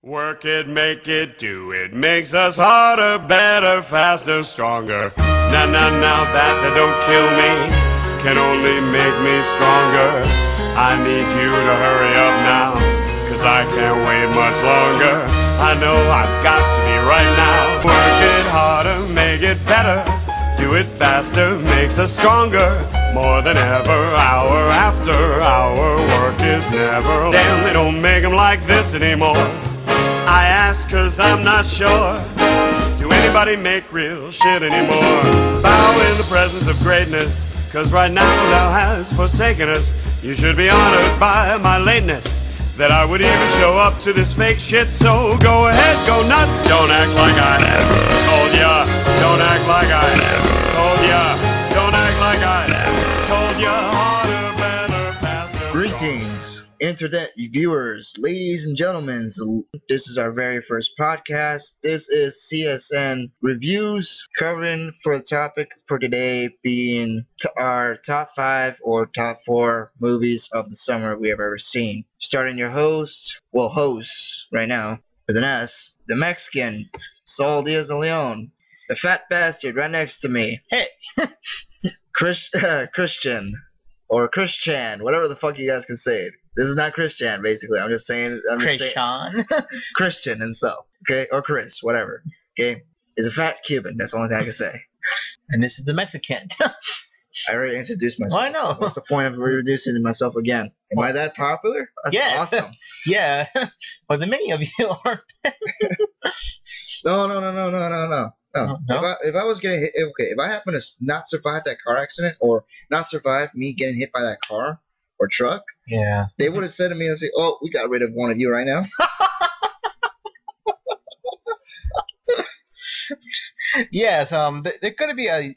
Work it, make it, do it, makes us harder, better, faster, stronger. Now that don't kill me, can only make me stronger. I need you to hurry up now, cause I can't wait much longer. I know I've got to be right now. Work it harder, make it better, do it faster, makes us stronger. More than ever, hour after hour, work is never. Damn, they don't make them like this anymore. I ask cause I'm not sure. Do anybody make real shit anymore? Bow in the presence of greatness, cause right now thou hast forsaken us. You should be honored by my lateness, that I would even show up to this fake shit. So go ahead, go nuts, don't act like I never told ya. Don't act like I never told ya. Don't act like I never told ya. Harder, better, faster. Greetings, internet viewers, ladies and gentlemen. This is our very first podcast. This is C.S.N. Reviews, covering for the topic for today being our top 5 or top 4 movies of the summer we have ever seen. Starting your hosts right now, with an S, the Mexican, Saul Diaz de Leon, the fat bastard right next to me, hey, Christian, or Christian, whatever the fuck you guys can say it. This is not Christian, basically. I'm just saying Christian himself, okay, or Chris, whatever, okay. He's a fat Cuban. That's the only thing I can say. And this is the Mexican. I already introduced myself. I know. What's the point of introducing myself again? Am I that popular? That's awesome. Yeah. But the many of you aren't. No. No? If I was getting hit, okay, if I happen to not survive that car accident or not survive me getting hit by that car or truck, yeah, they would have said to me and say, "Oh, we got rid of one of you right now." Yes. There's gonna be a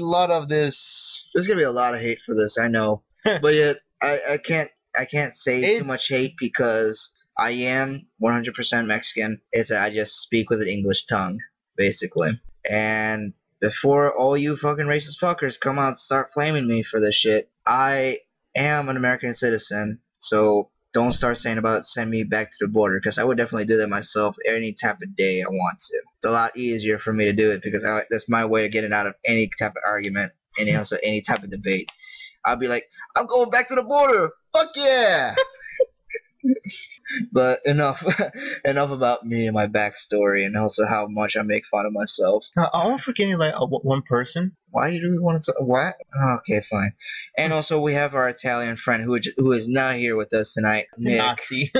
lot of this. There's gonna be a lot of hate for this, I know, but yet I can't say too much hate because I am 100% Mexican. It's that I just speak with an English tongue, basically. And before all you fucking racist fuckers come out and start flaming me for this shit, I am an American citizen, so don't start saying about send me back to the border, because I would definitely do that myself any type of day I want to. It's a lot easier for me to do it because that's my way of getting out of any type of argument and also any type of debate. I'll be like, I'm going back to the border. Fuck yeah! But enough about me and my backstory, and also how much I make fun of myself. I won't forget like one person. Why do we want to? What? Okay, fine. And also we have our Italian friend who is not here with us tonight, Nick. Nazi.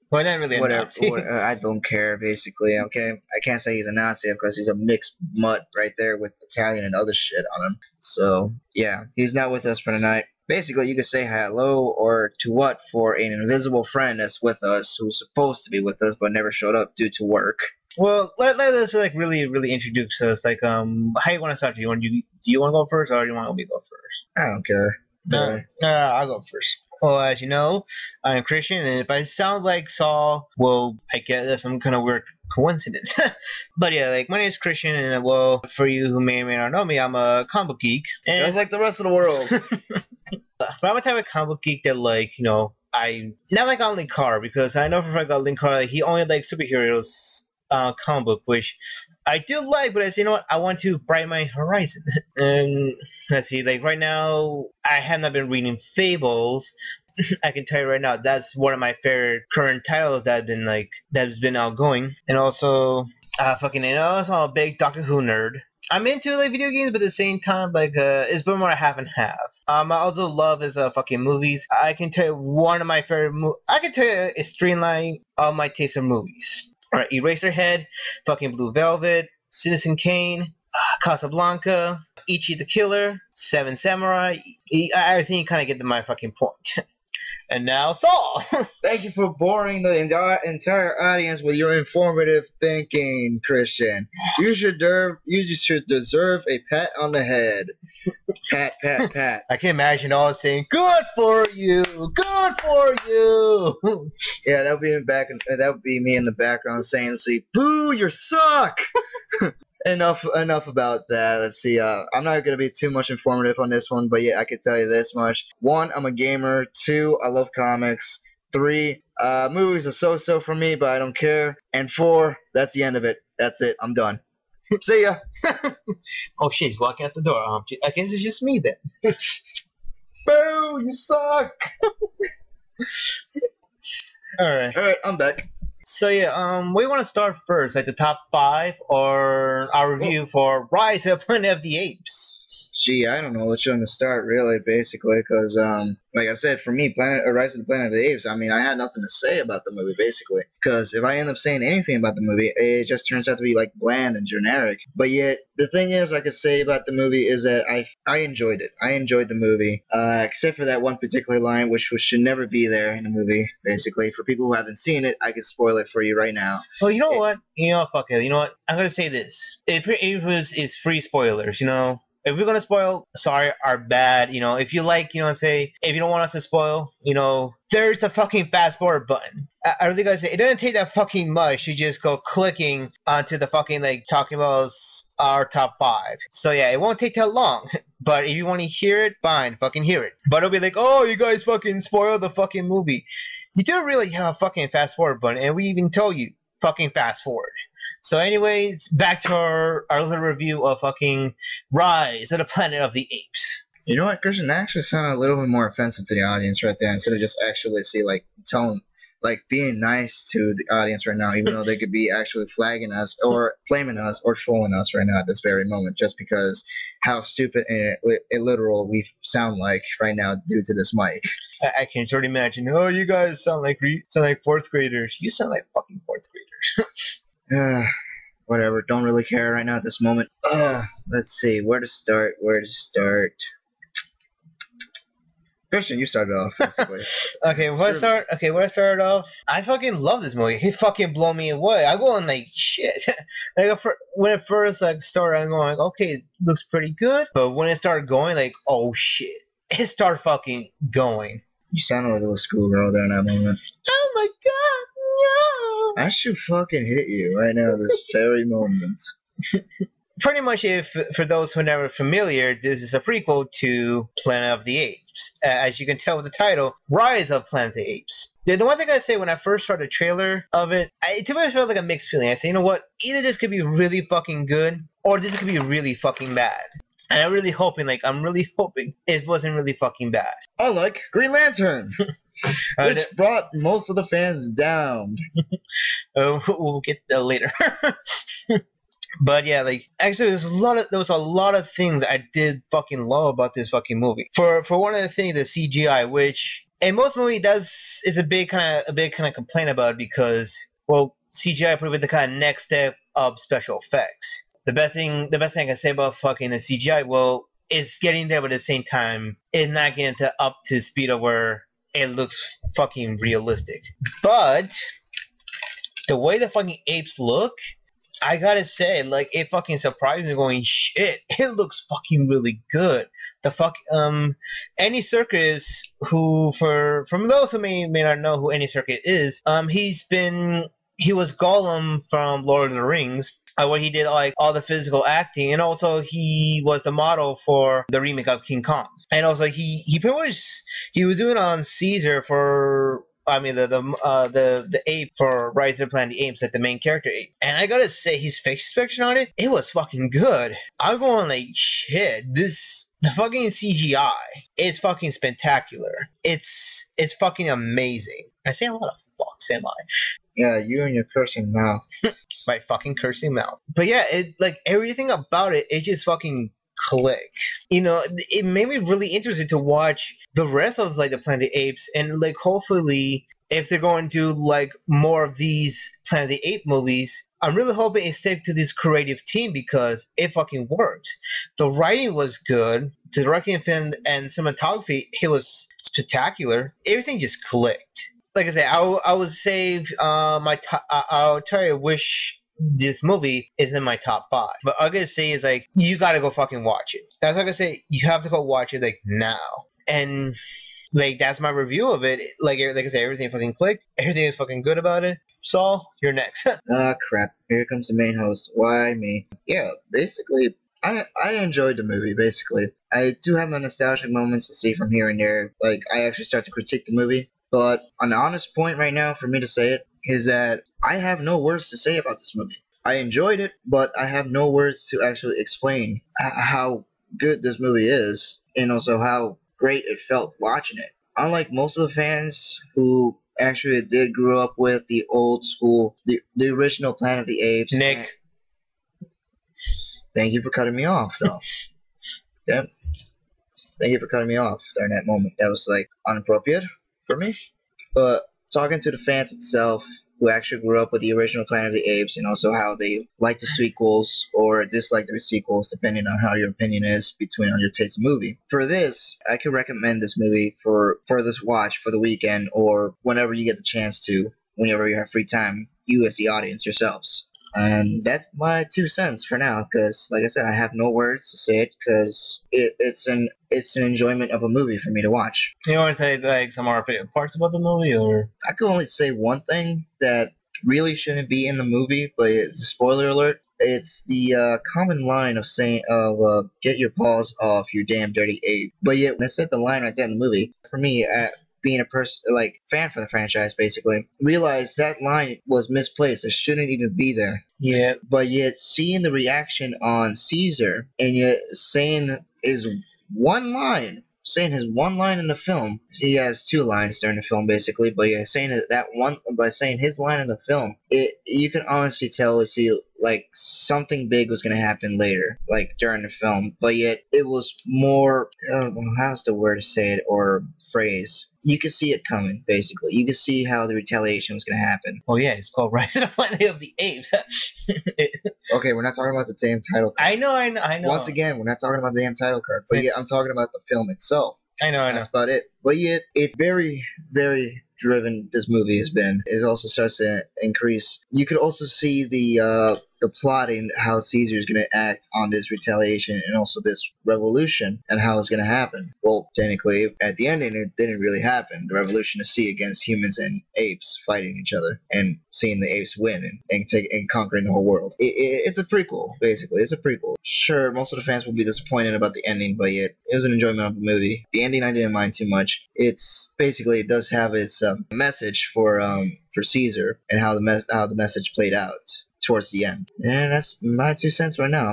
Well, not really a Nazi. I don't care, basically. Okay, I can't say he's a Nazi because he's a mixed mutt right there with Italian and other shit on him. So yeah, he's not with us for tonight. Basically, you could say hello or to what for an invisible friend that's with us, who's supposed to be with us but never showed up due to work. Well, let us like really introduce us. Like, how you want to start? Do you want to go first, or do you want me to go first? I don't care. No, I'll go first. Well, as you know, I'm Christian, and if I sound like Saul, well, I guess that's some kind of weird coincidence. But yeah, like, my name is Christian, and well, for you who may or may not know me, I'm a comic book geek. And just like the rest of the world. But I'm a type of comic book geek that, like, you know, I not like Link Carr, because I know for a fact that Link Carr, he only likes superheroes comic book, which I do like, but as you know what, I want to brighten my horizon. And let's see, like right now, I have not been reading Fables. I can tell you right now, that's one of my favorite current titles that's been outgoing. And also, I'm a big Doctor Who nerd. I'm into like video games, but at the same time, like it's been more half and half. I also love his fucking movies. I can tell you one of my favorite. I can tell you a streamline of my taste of movies. All right, Eraserhead, fucking Blue Velvet, Citizen Kane, Casablanca, Ichi the Killer, Seven Samurai. I think you kind of get my fucking point. And now, Saul! Thank you for boring the entire audience with your informative thinking, Christian. You should deserve a pat on the head. Pat, pat, pat. I can imagine all saying, "Good for you! Good for you!" Yeah, that would be me in the background saying, "See, boo, you suck!" Enough about that. Let's see. I'm not going to be too much informative on this one, but yeah, I can tell you this much. 1, I'm a gamer. 2, I love comics. 3, movies are so-so for me, but I don't care. And 4, that's the end of it. That's it. I'm done. See ya. Oh shit, he's walking out the door. I guess it's just me then. Boo, you suck. Alright, I'm back. so yeah, we want to start first, like the top 5 or our review for Rise of the Planet of the Apes. Gee, I don't know which one to start, really, basically, because, like I said, for me, Rise of the Planet of the Apes, I mean, I had nothing to say about the movie, basically, because if I end up saying anything about the movie, it just turns out to be, like, bland and generic. But yet, the thing is, I could say about the movie is that I enjoyed it. I enjoyed the movie, except for that one particular line, which should never be there in the movie, basically. For people who haven't seen it, I can spoil it for you right now. Well, you know what? You know, fuck it. You know what? I'm gonna say this. It's free spoilers, you know? If we're gonna spoil, sorry, our bad. You know, if you like, you know, say if you don't want us to spoil, you know, there's the fucking fast forward button. I really gotta say, it doesn't take that fucking much. You just go clicking onto the fucking like talking about our top 5. So yeah, it won't take that long. But if you want to hear it, fine, fucking hear it. But it'll be like, oh, you guys fucking spoiled the fucking movie. You don't really have a fucking fast forward button, and we even told you fucking fast forward. So anyways, back to our little review of fucking Rise of the Planet of the Apes. You know what, Christian? That actually sounded a little bit more offensive to the audience right there, instead of just actually being nice to the audience right now, even though they could be actually flagging us or flaming us or trolling us right now at this very moment, just because how stupid and illiteral we sound like right now due to this mic. I can sort of imagine. Oh, you guys sound like 4th graders. You sound like fucking 4th graders. Whatever. Don't really care right now at this moment. Let's see. Where to start? Christian, you started off, basically. Okay, where I started off, I fucking love this movie. He fucking blew me away. I go on like, shit. Like, when it first like started, I'm going, okay, it looks pretty good. But when it started going, like, oh shit. It started fucking going. You sounded like a little schoolgirl there in that moment. Oh my god, no! I should fucking hit you right now this very moment. Pretty much, if for those who are never familiar, this is a prequel to Planet of the Apes. As you can tell with the title, Rise of Planet of the Apes. The one thing I say when I first saw the trailer of it, to me it felt like a mixed feeling. I say, you know what? Either this could be really fucking good, or this could be really fucking bad. And I'm really hoping it wasn't really fucking bad. Unlike Green Lantern, which brought most of the fans down. We'll get to that later. But yeah, like actually, there was a lot of things I did fucking love about this fucking movie. For one of the things, the CGI, which in most movies is a big kind of complaint about, because CGI proved the kind of next step of special effects. The best thing I can say about fucking the CGI, is getting there, but at the same time, it's not getting up to speed of where it looks fucking realistic. But the way the fucking apes look, I gotta say, like, it fucking surprised me going, shit, it looks fucking really good. Andy Serkis, who, from those who may not know who Andy Serkis is, he was Gollum from Lord of the Rings, where he did like all the physical acting, and also he was the model for the remake of King Kong. And also he pretty much, he was doing on Caesar for, I mean, the ape for Rise of the Planet of the Apes, like the main character ape. And I gotta say, his face expression on it, it was fucking good. I'm going like, shit, the fucking CGI is fucking spectacular. It's fucking amazing. I say a lot of fucks, am I? Yeah, you and your cursing mouth. My fucking cursing mouth. But yeah, it, like, everything about it just fucking click. You know, it made me really interested to watch the rest of like the Planet of the Apes, and like hopefully if they're going to do like more of these Planet of the Apes movies, I'm really hoping it sticks to this creative team, because it fucking worked. The writing was good, the directing and cinematography, it was spectacular. Everything just clicked. Like I said, I would save I'll tell you, wish this movie is in my top 5. But all I gotta say is, like, you gotta go fucking watch it. That's what I gotta say. You have to go watch it, like, now. And, like, that's my review of it. Like I said, everything fucking clicked. Everything is fucking good about it. Saul, you're next. Crap. Here comes the main host. Why me? Yeah, basically, I enjoyed the movie, basically. I do have my nostalgic moments to see from here and there. Like, I actually start to critique the movie. But an honest point right now for me to say it is that I have no words to say about this movie. I enjoyed it, but I have no words to actually explain how good this movie is and also how great it felt watching it. Unlike most of the fans who actually did grow up with the old school, the original Planet of the Apes. Nick. Thank you for cutting me off, though. Yep. Thank you for cutting me off during that moment. That was like inappropriate for me. But talking to the fans itself, who actually grew up with the original Planet of the Apes, and also how they like the sequels or dislike the sequels, depending on how your opinion is on your taste of movie. For this, I could recommend this movie for this watch for the weekend or whenever you get the chance to, whenever you have free time, you as the audience yourselves. And that's my 2 cents for now, because like I said, I have no words to say it, because it's an enjoyment of a movie for me to watch. You want to say like some more parts about the movie, or I could only say one thing that really shouldn't be in the movie, but it's a spoiler alert. It's the common line of saying "Get your paws off, you damn dirty ape." But yet, when I said the line right there in the movie, for me, being a person like fan for the franchise, basically realized that line was misplaced. It shouldn't even be there. yeah, But yet, seeing the reaction on Caesar and yet saying his one line, saying his one line in the film, he has 2 lines during the film basically, but yeah, saying that one by saying his line in the film, you can honestly tell like something big was gonna happen later, like during the film. But yet it was more how's the word to say it or phrase? You could see it coming, basically. You could see how the retaliation was going to happen. oh yeah, it's called Rise of the Planet of the Apes. Okay, we're not talking about the damn title card. I know. Once again, we're not talking about the damn title card, but yeah, I'm talking about the film itself. I know. That's about it. But yet, it's very, very driven. This movie has been. It also starts to increase. You could also see the plotting, how Caesar is going to act on this retaliation and also this revolution and how it's going to happen. Well, technically, at the ending, it didn't really happen. The revolution is see against humans and apes fighting each other and seeing the apes win and conquering the whole world. It's a prequel, basically. It's a prequel. Sure, most of the fans will be disappointed about the ending, but yet it was an enjoyment of the movie. The ending I didn't mind too much. It's basically, it does have its message for Caesar and how the message played out towards the end. And that's my 2 cents right now.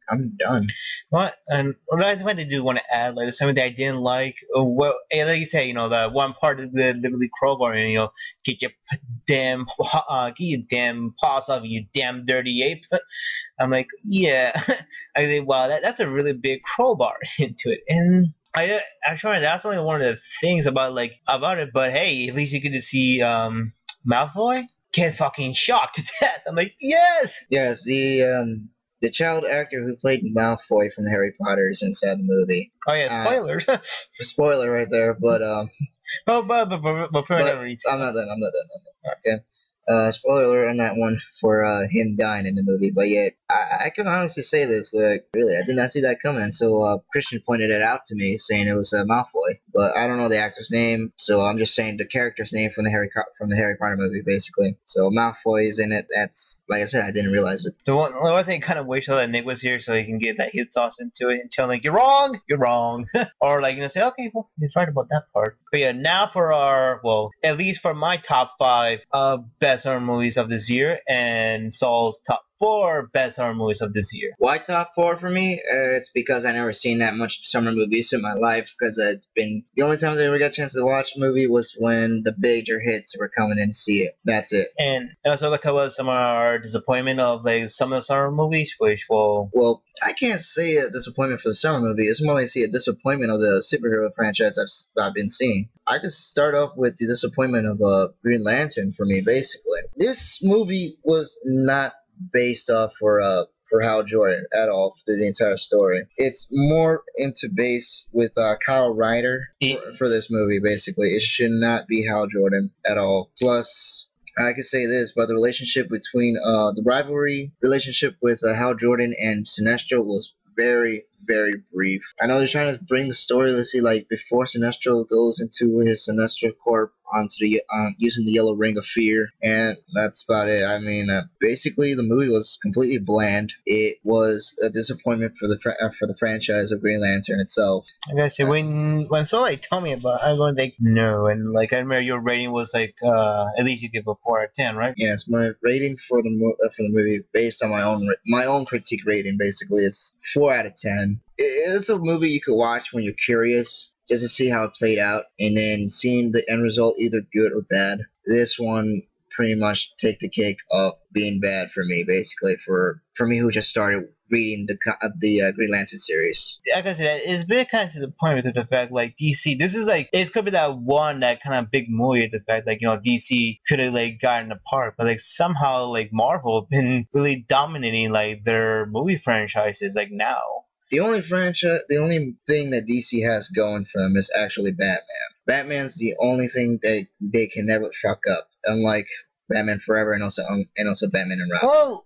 I'm done. What I want to add, like something that I didn't like. Well, like you say, the one part of the literally crowbar, and get your damn paws off, you damn dirty ape. I'm like, yeah. I think, wow, that's a really big crowbar into it, and actually that's only one of the things about it. But hey, at least you get to see Malfoy get fucking shocked to death. I'm like, yes. Yes, the child actor who played Malfoy from Harry Potter is inside the movie. Oh yeah, spoilers. Spoiler right there, but but I'm not done. Okay. Spoiler alert on that one for him dying in the movie, but yet I can honestly say this, really, I did not see that coming until Christian pointed it out to me, saying it was Malfoy. But I don't know the actor's name, so I'm just saying the character's name from the Harry Potter movie, basically. So Malfoy is in it. That's, like I said, I didn't realize it. The one thing, kind of wish that Nick was here so he can get that hit toss into it and tell him, you're wrong, or say, okay, well, he's right about that part. But yeah, now for at least for my top 5 best horror movies of this year, and Saul's top 4 best horror movies of this year. Why top 4 for me? It's because I never seen that much summer movies in my life, because it's been the only time I ever got a chance to watch a movie was when the major hits were coming in to see it. That's it. And also got to talk about some of our disappointment of some of the summer movies, which will... Well, I can't say a disappointment for the summer movie. It's more like a disappointment of the superhero franchise I've been seeing. I could start off with the disappointment of Green Lantern for me, basically. This movie was not based off for Hal Jordan at all through the entire story. It's more into base with Kyle Ryder for this movie, basically. It should not be Hal Jordan at all. Plus, I could say this, but the relationship between the rivalry relationship with Hal Jordan and Sinestro was very, very brief. I know they're trying to bring the story, let's see, like before Sinestro goes into his Sinestro Corp onto the using the Yellow Ring of Fear, and that's about it. I mean, basically the movie was completely bland. It was a disappointment for the franchise of Green Lantern itself. Like I said, when somebody told me about it, I'm going like, no, and like I remember your rating was like at least you give a 4 out of 10, right? Yes, my rating for the movie, based on my own critique rating, basically, is 4 out of 10. It's a movie you could watch when you're curious, just to see how it played out, and then seeing the end result, either good or bad. This one pretty much take the cake of being bad for me, basically, for me who just started reading the Green Lantern series. Like I said, it's been kind of to the point because the fact, like, DC, this is like, it's could be that kind of big movie, the fact, like, you know, DC could have, like, gotten apart, but, like, somehow, like, Marvel been really dominating, like, their movie franchises, like, now. The only thing that DC has going for them is actually Batman. Batman's the only thing they can never fuck up, unlike Batman Forever and also Batman and Robin. Well,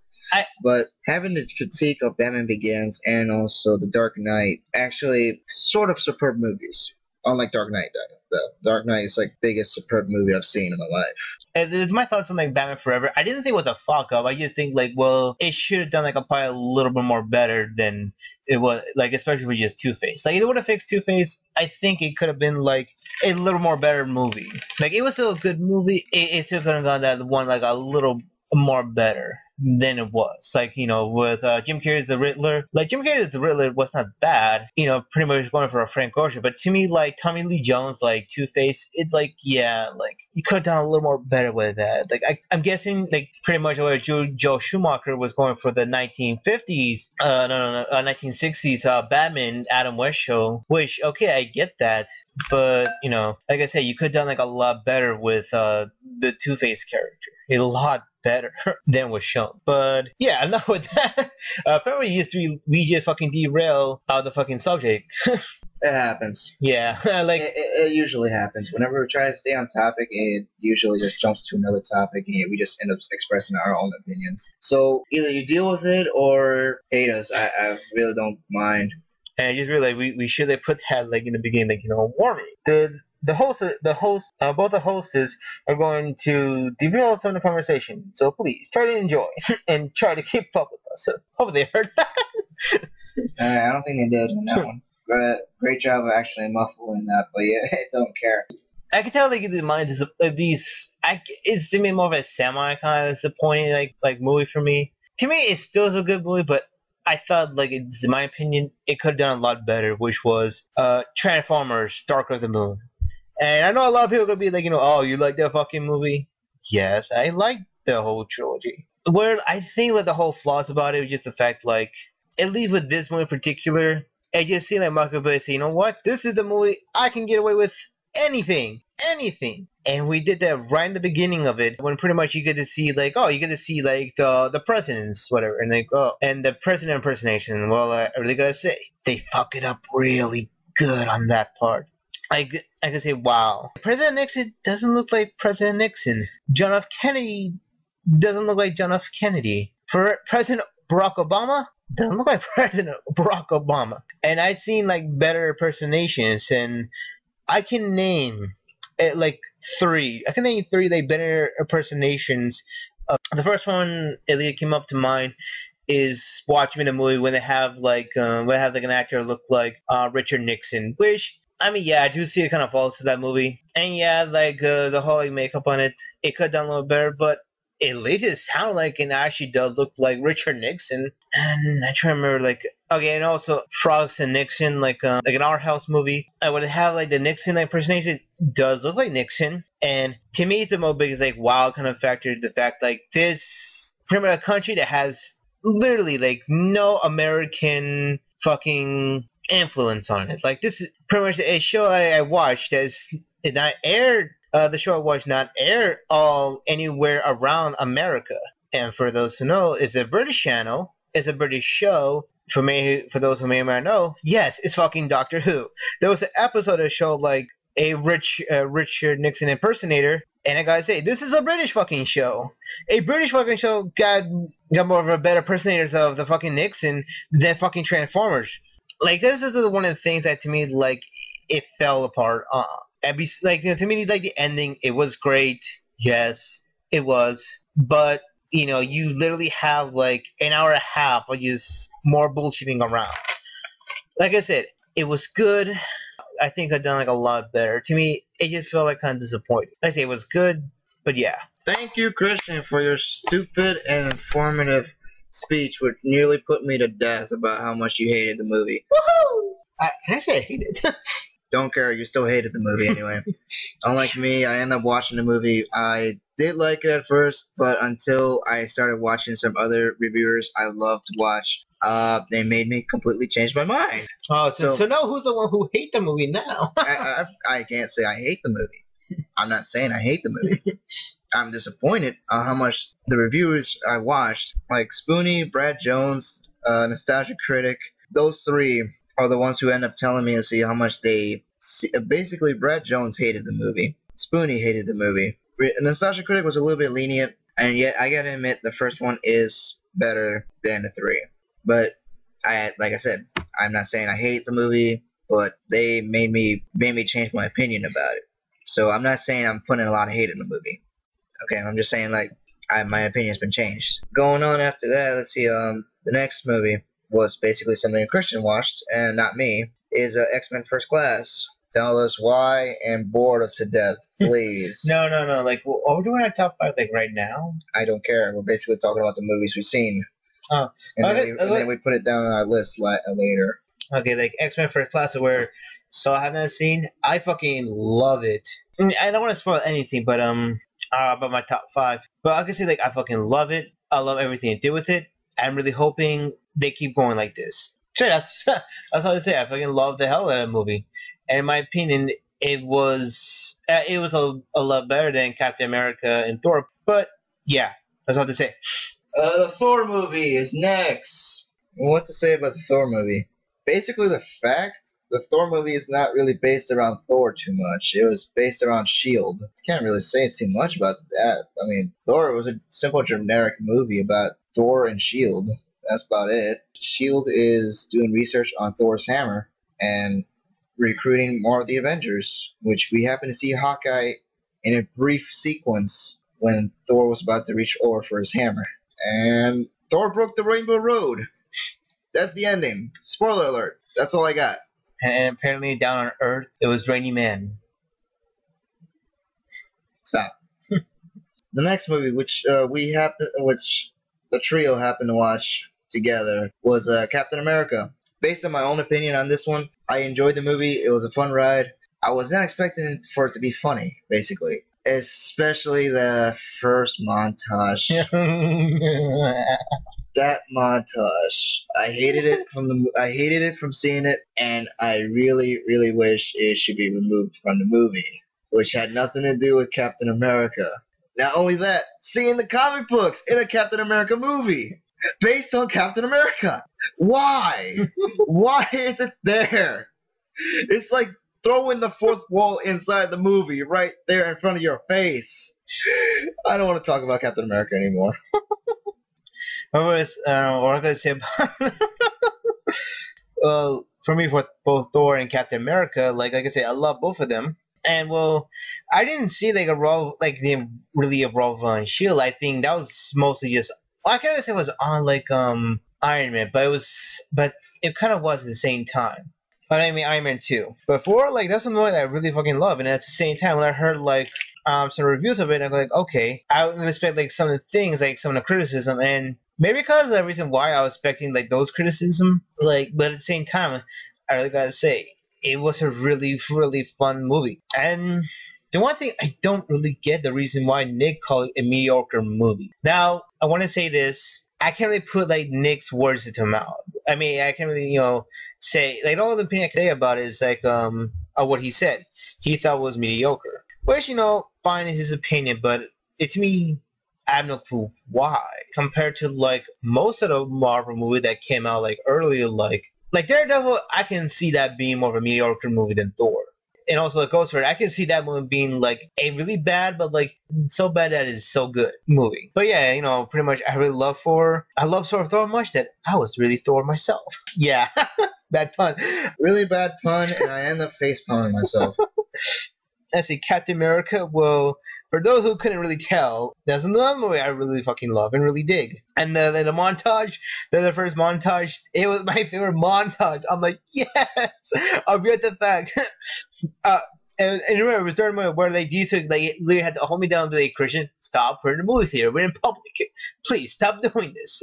but having the critique of Batman Begins and also The Dark Knight, actually sort of superb movies. Unlike Dark Knight, though. Dark Knight is like biggest superb movie I've seen in my life. It's my thoughts on like Batman Forever. I didn't think it was a fuck up. I just think like, well, it should have done like probably a little bit more better than it was, like especially with just Two-Face. Like if it would have fixed Two-Face, I think it could have been like a little more better movie. Like it was still a good movie. It still could have gone that one like a little more better than it was. Like, you know, with Jim Carrey's The Riddler. Like, Jim Carrey's The Riddler was not bad. You know, pretty much going for a Frank Ocean. But to me, like, Tommy Lee Jones, like, Two-Face, it's like, yeah, like, you could have done a little more better with that. Like, I'm guessing, like, pretty much where Joe Schumacher was going for the 1950s, 1960s Batman Adam West show. Which, okay, I get that. But, you know, like I said, you could have done, like, a lot better with the Two-Face character. A lot better than was shown. But yeah, enough with that. Apparently we just fucking derail the fucking subject. It happens. Yeah, like it usually happens. Whenever we try to stay on topic, it usually just jumps to another topic, and we just end up expressing our own opinions. So either you deal with it or hate us. I really don't mind. And I just realized we should have put that like in the beginning, like, you know, warning. Both the hosts are going to derail some of the conversation. So please try to enjoy and try to keep up with us. Hope they heard that. I don't think they did on that one. Great job of actually muffling that, but yeah, I don't care. I can tell like the mind is it's to me more of a semi kind of disappointing like movie for me. To me, it still is a good movie, but I thought, like, it's in my opinion, it could have done a lot better, which was Transformers: Dark of the Moon. And I know a lot of people are going to be like, you know, oh, you like that fucking movie? Yes, I like the whole trilogy. Where I think that the whole flaws about it was just the fact, like, at least with this movie in particular, I just see like Michael Bay say, you know what? This is the movie I can get away with anything. And we did that right in the beginning of it, when pretty much you get to see like, the presidents, whatever, and like, oh, and the president impersonation. Well, I really gotta say, they fuck it up really good on that part. I can say, wow. President Nixon doesn't look like President Nixon. John F. Kennedy doesn't look like John F. Kennedy. President Barack Obama doesn't look like President Barack Obama. And I've seen like better impersonations, and I can name like 3. I can name 3 like better impersonations. The first one that came up to mind is watching the movie when they have like an actor look like Richard Nixon, which, I mean, yeah, I do see it kind of falls to that movie. And yeah, like the whole like, makeup on it could have done a little better, but at least it sounds like it actually does look like Richard Nixon. And I try to remember, like, okay, and also Frogs and Nixon, like an Our House movie. I would have like the Nixon like impersonation does look like Nixon. And to me, the most biggest like wow kind of factor is the fact like this pretty much a country that has literally like no American fucking influence on it. Like this is pretty much a show I watched that's not aired. The show I watched not aired all anywhere around America. And for those who know, it's a British channel. It's a British show. For those who may or may not know, yes, it's fucking Doctor Who. There was an episode that showed like a Richard Nixon impersonator, and I gotta say, this is a British fucking show. A British fucking show got more of a better impersonators of the fucking Nixon than fucking Transformers. like this is one of the things that to me like it fell apart. Like to me, like the ending, it was great. Yes, it was, but you literally have like an hour and a half of just more bullshitting around. Like I said, it was good. I think I've done like a lot better. To me, it just felt like kind of disappointing. Like I say, it was good, but yeah. Thank you, Christian, for your stupid and informative speech, which nearly put me to death about how much you hated the movie. Woohoo! I say I hate it. Don't care, you still hated the movie anyway. Unlike me, I ended up watching the movie. I did like it at first, but until I started watching some other reviewers I love to watch, they made me completely change my mind. Oh, so now who's the one who hates the movie now? I can't say I hate the movie. I'm not saying I hate the movie. I'm disappointed on how much the reviewers I watched, like Spoonie, Brad Jones, Nostalgia Critic, those three are the ones who end up telling me to see how much they see. Basically, Brad Jones hated the movie. Spoonie hated the movie. Nostalgia Critic was a little bit lenient, and yet I gotta admit the first one is better than the three. But like I said, I'm not saying I hate the movie, but they made me change my opinion about it. So I'm not saying I'm putting a lot of hate in the movie. Okay, I'm just saying like my opinion's been changed. Going on after that, let's see. The next movie was basically something a Christian watched, and not me. Is X-Men First Class. Tell us why and bored us to death, please. No. Like, are we doing our top 5 like right now? I don't care. We're basically talking about the movies we've seen. Oh, and then we put it down on our list later. Okay, like X-Men First Class, where so I have not seen. I fucking love it. I mean, I don't want to spoil anything, but about my top 5. But I can say like I fucking love it. I love everything to do with it. I'm really hoping they keep going like this. Sure, that's all I say. I fucking love the hell out of that movie. And in my opinion, it was a lot better than Captain America and Thor. But yeah, that's all to say. The Thor movie is next. What to say about the Thor movie? Basically, the Thor movie is not really based around Thor too much. It was based around S.H.I.E.L.D. Can't really say too much about that. I mean, Thor was a simple generic movie about Thor and S.H.I.E.L.D. That's about it. S.H.I.E.L.D. is doing research on Thor's hammer and recruiting more of the Avengers, which we happen to see Hawkeye in a brief sequence when Thor was about to reach Or for his hammer. And Thor broke the Rainbow Road. That's the ending. Spoiler alert. That's all I got. And apparently down on Earth, it was Rainy Man. Stop. The next movie, which the trio happened to watch together, was Captain America. Based on my own opinion on this one, I enjoyed the movie. It was a fun ride. I was not expecting for it to be funny, basically. Especially the first montage. That montage. I hated it from seeing it, and I really, really wish it should be removed from the movie, which had nothing to do with Captain America. Not only that, seeing the comic books in a Captain America movie based on Captain America. Why? Why is it there? It's like throwing the fourth wall inside the movie right there in front of your face. I don't want to talk about Captain America anymore. What I'm going to say about well, for me, for both Thor and Captain America, like I said, I love both of them. And well, I didn't see like them really evolve on S.H.I.E.L.D. I think that was mostly just I can't say it was on like Iron Man, but it kind of was at the same time. But I mean Iron Man 2. But for like that's something that I really fucking love, and at the same time when I heard like some reviews of it, I'm like, okay, I was gonna expect like some of the things, like some of the criticism, and maybe because of the reason why I was expecting like those criticism, like, but at the same time, I really gotta say it was a really, really fun movie. And the one thing I don't really get the reason why Nick called it a mediocre movie. Now, I want to say this. I can't really put like Nick's words into my mouth. I mean, I can't really, say like all the opinion I can say about it is like of what he said. He thought it was mediocre, which fine is his opinion, but to me, I have no clue why. Compared to like most of the Marvel movie that came out like earlier, like Daredevil, I can see that being more of a mediocre movie than Thor. and also the Ghost Rider. I can see that movie being like a really bad, but like so bad that it's so good movie. But yeah, you know, pretty much I really love Thor. I love Thor much that I was really Thor myself. Yeah, bad pun. Really bad pun, and I end up face palming myself. Let's see, Captain America. Well, for those who couldn't really tell, there's another movie I really fucking love and really dig. And the montage, the first montage, it was my favorite montage. I'm like, yes! I'll be at the fact. And remember, it was during the movie where like these like they had to hold me down to like, Christian, stop. We're in the movie theater. We're in public. Please stop doing this.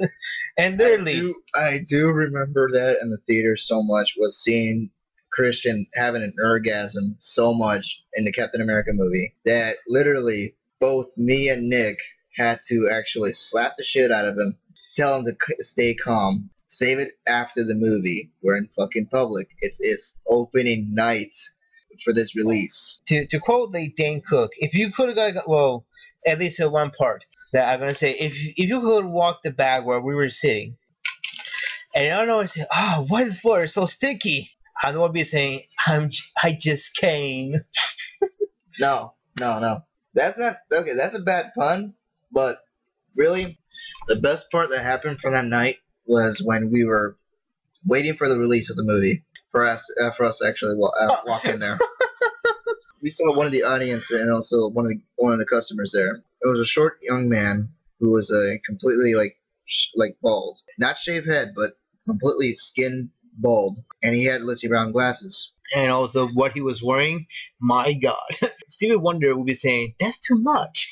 And literally, I do remember that in the theater so much was seeing Christian having an orgasm so much in the Captain America movie that literally both me and Nick had to actually slap the shit out of him, tell him to stay calm, save it after the movie. We're in fucking public. It's opening night for this release. To quote like Dane Cook, if you could have got, well, at least at one part that I'm gonna say, if you could walk the bag where we were sitting, and I don't know, I say, oh, why the floor is so sticky? I don't want to be saying, I just came. No. That's not, okay, that's a bad pun, but really, the best part that happened from that night was when we were waiting for the release of the movie, for us to actually walk in there. We saw one of the audience and also one of the customers there. It was a short young man who was completely like bald. Not shaved head, but completely skin bald. And he had Lizzie Brown glasses. And also what he was wearing, my God. Stevie Wonder would be saying, that's too much.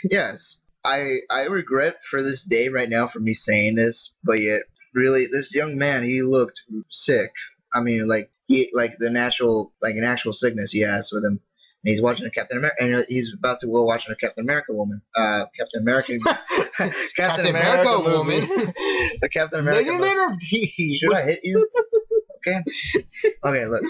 Yes. I regret for this day right now for me saying this, but yet really this young man, he looked sick. I mean, like an actual sickness he has with him. And he's watching a Captain America, and he's about to go watching a Captain America woman. Captain America woman. The Captain America. Should I hit you? Okay. Look,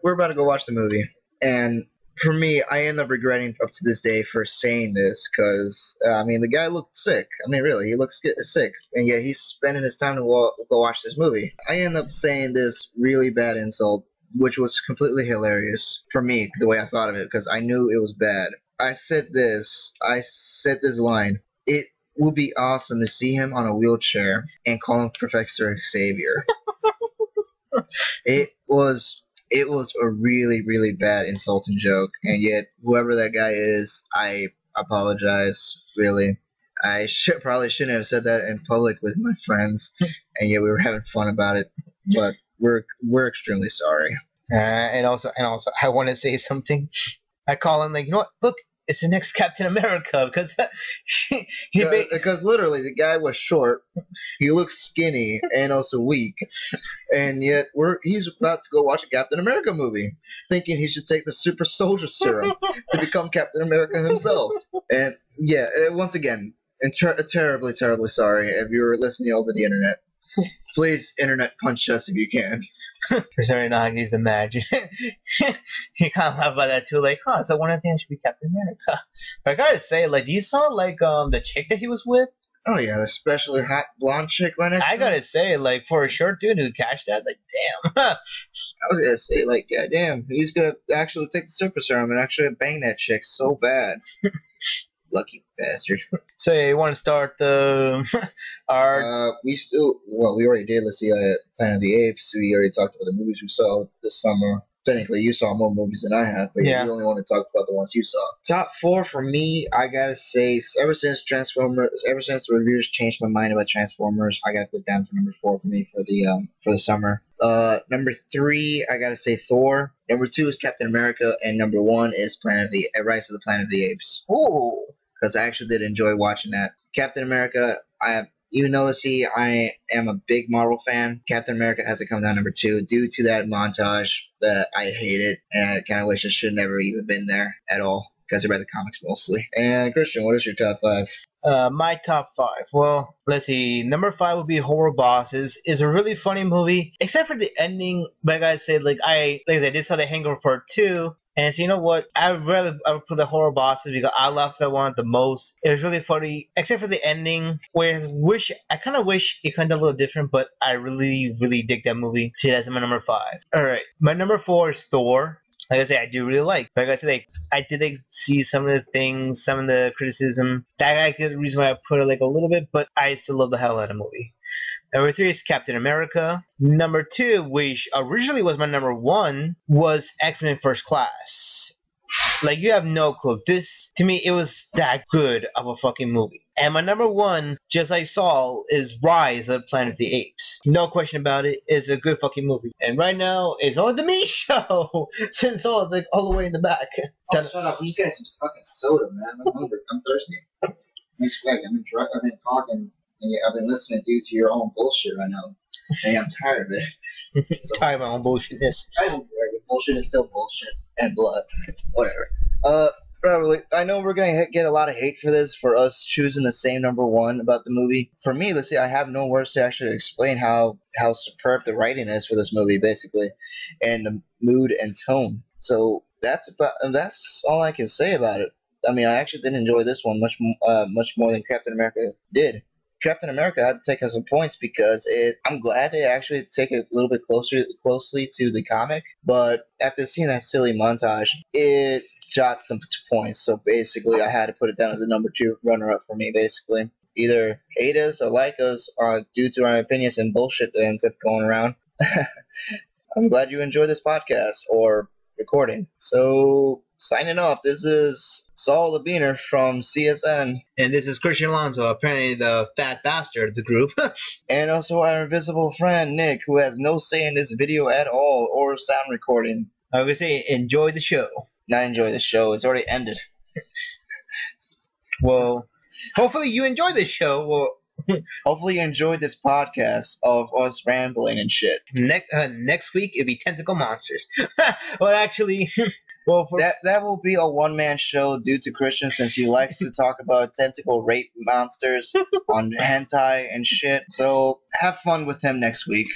we're about to go watch the movie, and for me, I end up regretting up to this day for saying this because I mean the guy looked sick. I mean, really, he looks sick, and yet he's spending his time to go watch this movie. I end up saying this really bad insult, which was completely hilarious for me, the way I thought of it, because I knew it was bad. I said this line. It would be awesome to see him on a wheelchair and call him Professor Xavier. It was a really, really bad insulting joke, and yet whoever that guy is, I apologize, really. I probably shouldn't have said that in public with my friends, and yet we were having fun about it, but we're extremely sorry. And also, I want to say something. I call him like, you know what? Look, it's the next Captain America because because literally the guy was short, he looked skinny and also weak, and yet he's about to go watch a Captain America movie, thinking he should take the super soldier serum to become Captain America himself. And yeah, once again, terribly, terribly sorry if you're listening over the internet. Please, internet punch us if you can. For some reason, I can imagine. You kind of laugh about that too, like, huh, so one of the things should be Captain America. But I gotta say, like, do you saw, like, the chick that he was with? Oh, yeah, the especially hot blonde chick right next to him. I gotta say, like, for a short dude who catched that, like, damn. I was gonna say, like, yeah, damn, he's gonna actually take the super serum and actually bang that chick so bad. Lucky bastard. So yeah, you want to start the we already did. Let's see, Planet of the Apes. We already talked about the movies we saw this summer. Technically, you saw more movies than I have, but yeah, you only want to talk about the ones you saw. Top 4 for me, I gotta say, ever since the reviewers changed my mind about Transformers, I gotta put down for number 4 for me for the summer. Number 3, I gotta say Thor. Number 2 is Captain America, and number 1 is Rise of the Planet of the Apes. Ooh. Because I actually did enjoy watching that. Captain America, even though I am a big Marvel fan, Captain America has to come down number 2 due to that montage that I hated, and I kind of wish it should never even been there at all because I read the comics mostly. And Christian, what is your top 5? My top 5. Well, let's see. Number 5 would be Horror Bosses. It's a really funny movie, except for the ending. But I gotta say, I did saw The Hangover Part 2. And so you know what? I would put the Horror Bosses because I loved that one the most. It was really funny, except for the ending, where I kind of wish it could have done a little different, but I really, really dig that movie. So that's my number 5. All right, my number 4 is Thor. like I say, I do really like. Like I said, like I did like see some of the things, some of the criticism. That is the reason why I put it like a little bit, but I still love the hell out of the movie. Number 3 is Captain America. Number 2, which originally was my number 1, was X-Men First Class. Like, you have no clue. This, to me, it was that good of a fucking movie. And my number 1, just like Saul, is Rise of Planet of the Apes. No question about it. It's a good fucking movie. And right now, it's only the me show. Since Saul is like all the way in the back. Oh, shut up. I'm just getting some fucking soda, man. I'm hungry. I'm thirsty. I've been talking. And I've been listening to your own bullshit right now. And I'm tired of it. So, tired of my own bullshitness. Bullshit is still bullshit. And blood. Whatever. Probably. I know we're going to get a lot of hate for this, for us choosing the same number 1 about the movie. For me, let's see, I have no words to actually explain how superb the writing is for this movie, basically. And the mood and tone. So that's all I can say about it. I mean, I actually did enjoy this one much more than Captain America did. Captain America had to take some points because I'm glad they actually take it a little bit closely to the comic, but after seeing that silly montage, it dropped some points. So basically, I had to put it down as a number 2 runner-up for me. Basically, either hate us or like us, due to our opinions and bullshit that ends up going around. I'm glad you enjoyed this podcast or recording. So, signing off, this is Saul the Beaner from C.S.N. And this is Christian Alonso, apparently the fat bastard of the group. And also our invisible friend, Nick, who has no say in this video at all, or sound recording. I would say, enjoy the show. Not enjoy the show, it's already ended. Well, hopefully you enjoy this show. Well, hopefully you enjoyed this podcast of us rambling and shit. Next week, it'll be Tentacle Monsters. Well, actually... Well, that will be a one-man show due to Christian, since he likes to talk about tentacle rape monsters on hentai and shit. So have fun with him next week.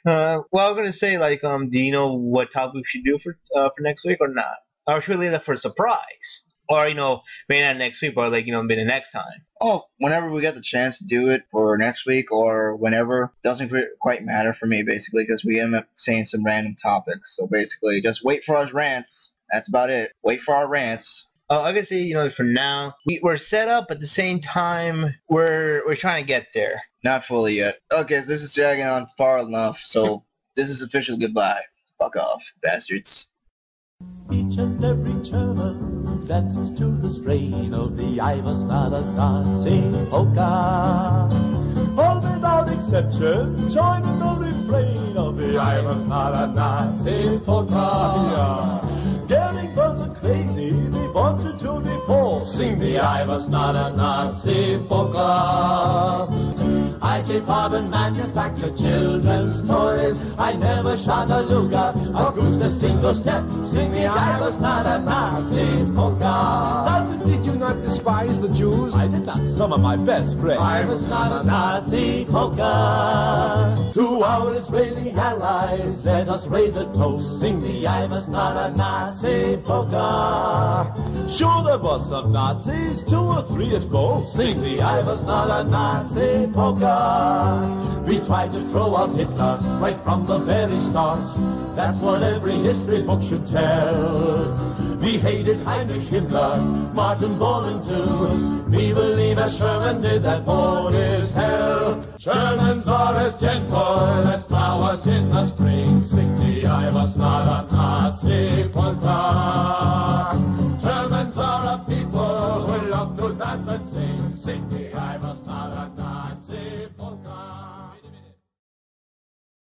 Well, I'm gonna say, like, do you know what topic we should do for next week or not? Or should we leave that for a surprise? Or, maybe not next week, but, like, maybe the next time. Oh, whenever we get the chance to do it for next week or whenever, doesn't quite matter for me, basically, because we end up saying some random topics. So basically, just wait for our rants. That's about it. Wait for our rants. I can say, for now, we're set up, but at the same time, we're trying to get there. Not fully yet. Okay, so this is dragging on far enough, so this is official goodbye. Fuck off, bastards. Each and every German dances to the strain of the I was not a Nazi polka. All without exception join in the refrain of the I was not a Nazi polka. Getting buzzing crazy, we wanted to be Paul. Sing the I was not a Nazi polka. I take part and manufacture children's toys. I never shot a Luger, a goose, a single step. Sing the I was not a Nazi polka. Doctor, did you not despise the Jews? I did not. Some of my best friends. I was not a Nazi polka. To our Israeli allies, let us raise a toast. Sing the I was not a Nazi polka. Sure, there was some Nazis, 2 or 3 at most. Sing the I was not a Nazi polka. We tried to throw out Hitler right from the very start. That's what every history book should tell. We hated Heinrich Himmler, Martin Bormann too. We believe as Sherman did that war is